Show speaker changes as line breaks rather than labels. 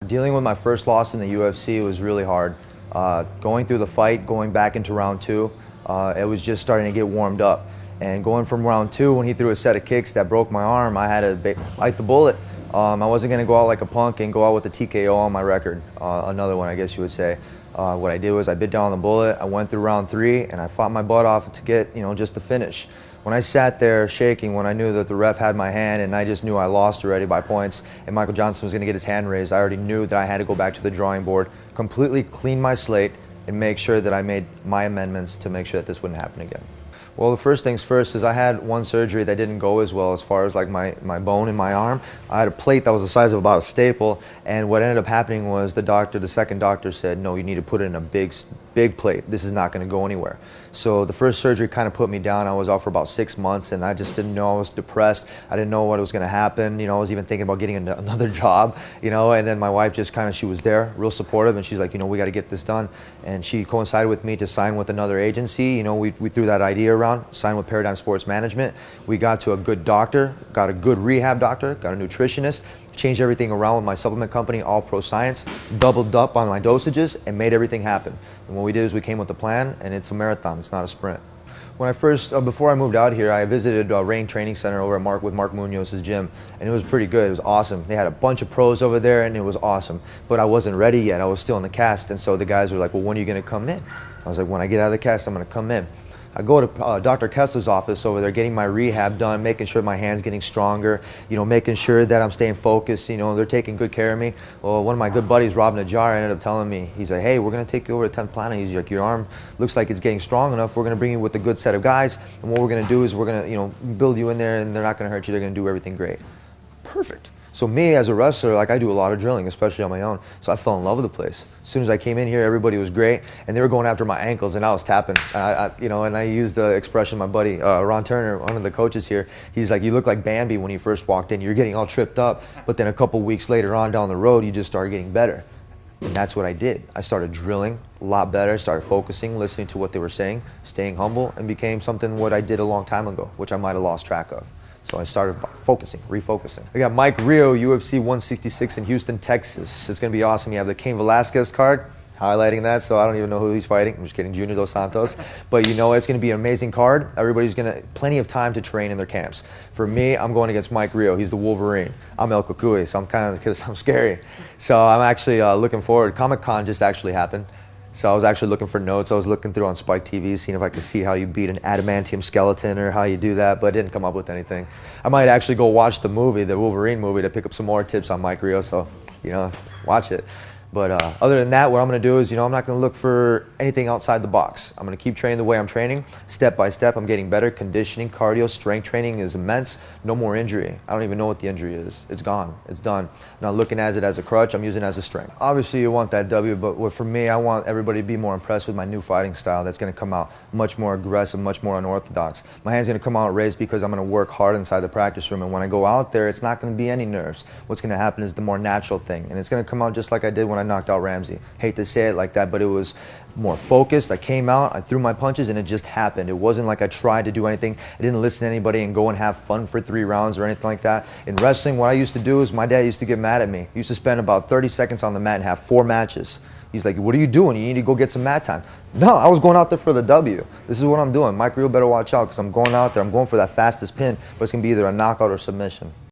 Dealing with my first loss in the UFC was really hard. Going through the fight, going back into round two, it was just starting to get warmed up. And going from round two, when he threw a set of kicks that broke my arm, I had to bite the bullet. I wasn't going to go out like a punk and go out with a TKO on my record, another one I guess you would say. What I did was I bit down on the bullet, I went through round three, and I fought my butt off to get, just the finish. When I sat there shaking, when I knew that the ref had my hand and I just knew I lost already by points and Michael Johnson was going to get his hand raised, I already knew that I had to go back to the drawing board, completely clean my slate, and make sure that I made my amendments to make sure that this wouldn't happen again. Well, the first things first is I had one surgery that didn't go as well as far as like my bone in my arm. I had a plate that was the size of about a staple, and what ended up happening was the second doctor said, no, you need to put it in a big plate. This is not going to go anywhere. So the first surgery kind of put me down. I was out for about 6 months, and I just didn't know. I was depressed. I didn't know what was going to happen. I was even thinking about getting another job, and then my wife just she was there, real supportive, and she's like, we got to get this done. And she coincided with me to sign with another agency. We threw that idea around, signed with Paradigm Sports Management. We got to a good doctor, got a good rehab doctor, got a nutritionist, changed everything around with my supplement company, All Pro Science, doubled up on my dosages, and made everything happen. And what we did is we came with a plan, and it's a marathon, it's not a sprint. When I first, before I moved out here, I visited Rain Training Center over at with Mark Munoz's gym, and it was pretty good. It was awesome. They had a bunch of pros over there, and it was awesome. But I wasn't ready yet. I was still in the cast, and so the guys were like, well, when are you going to come in? I was like, when I get out of the cast, I'm going to come in. I go to Dr. Kessler's office over there, getting my rehab done, making sure my hand's getting stronger, making sure that I'm staying focused, they're taking good care of me. Well, one of my good buddies, Rob Najjar, ended up telling me, he's like, hey, we're going to take you over to 10th Planet. He's like, your arm looks like it's getting strong enough. We're going to bring you with a good set of guys, and what we're going to do is we're going to, build you in there, and they're not going to hurt you. They're going to do everything great. Perfect. So me as a wrestler, I do a lot of drilling, especially on my own. So I fell in love with the place. As soon as I came in here, everybody was great, and they were going after my ankles, and I was tapping. And I used the expression, my buddy Ron Turner, one of the coaches here, he's like, you look like Bambi when you first walked in. You're getting all tripped up, but then a couple weeks later on down the road, you just started getting better. And that's what I did. I started drilling a lot better, started focusing, listening to what they were saying, staying humble, and became something what I did a long time ago, which I might have lost track of. So I started refocusing. I got Mike Rio, UFC 166 in Houston, Texas. It's going to be awesome. You have the Cain Velasquez card, highlighting that, so I don't even know who he's fighting. I'm just kidding, Junior Dos Santos. But it's going to be an amazing card. Everybody's going to plenty of time to train in their camps. For me, I'm going against Mike Rio. He's the Wolverine. I'm El Cucuy, so I'm scary. So I'm actually looking forward. Comic-Con just actually happened. So I was actually looking for notes. I was looking through on Spike TV, seeing if I could see how you beat an adamantium skeleton or how you do that, but I didn't come up with anything. I might actually go watch the movie, the Wolverine movie, to pick up some more tips on Mike Rio, so, watch it. But other than that, what I'm going to do is, I'm not going to look for anything outside the box. I'm going to keep training the way I'm training. Step by step, I'm getting better. Conditioning, cardio, strength training is immense. No more injury. I don't even know what the injury is. It's gone. It's done. I'm not looking at it as a crutch. I'm using it as a strength. Obviously, you want that W, but for me, I want everybody to be more impressed with my new fighting style that's going to come out much more aggressive, much more unorthodox. My hand's going to come out raised because I'm going to work hard inside the practice room, and when I go out there, it's not going to be any nerves. What's going to happen is the more natural thing, and it's going to come out just like I did when I knocked out Ramsey. Hate to say it like that, but it was more focused. I came out, I threw my punches, and it just happened. It wasn't like I tried to do anything. I didn't listen to anybody and go and have fun for 3 rounds or anything like that. In wrestling, what I used to do is my dad used to get mad at me. He used to spend about 30 seconds on the mat and have 4 matches. He's like, what are you doing? You need to go get some mat time. No, I was going out there for the W. This is what I'm doing. Mike Rio better watch out because I'm going out there. I'm going for that fastest pin, but it's going to be either a knockout or submission.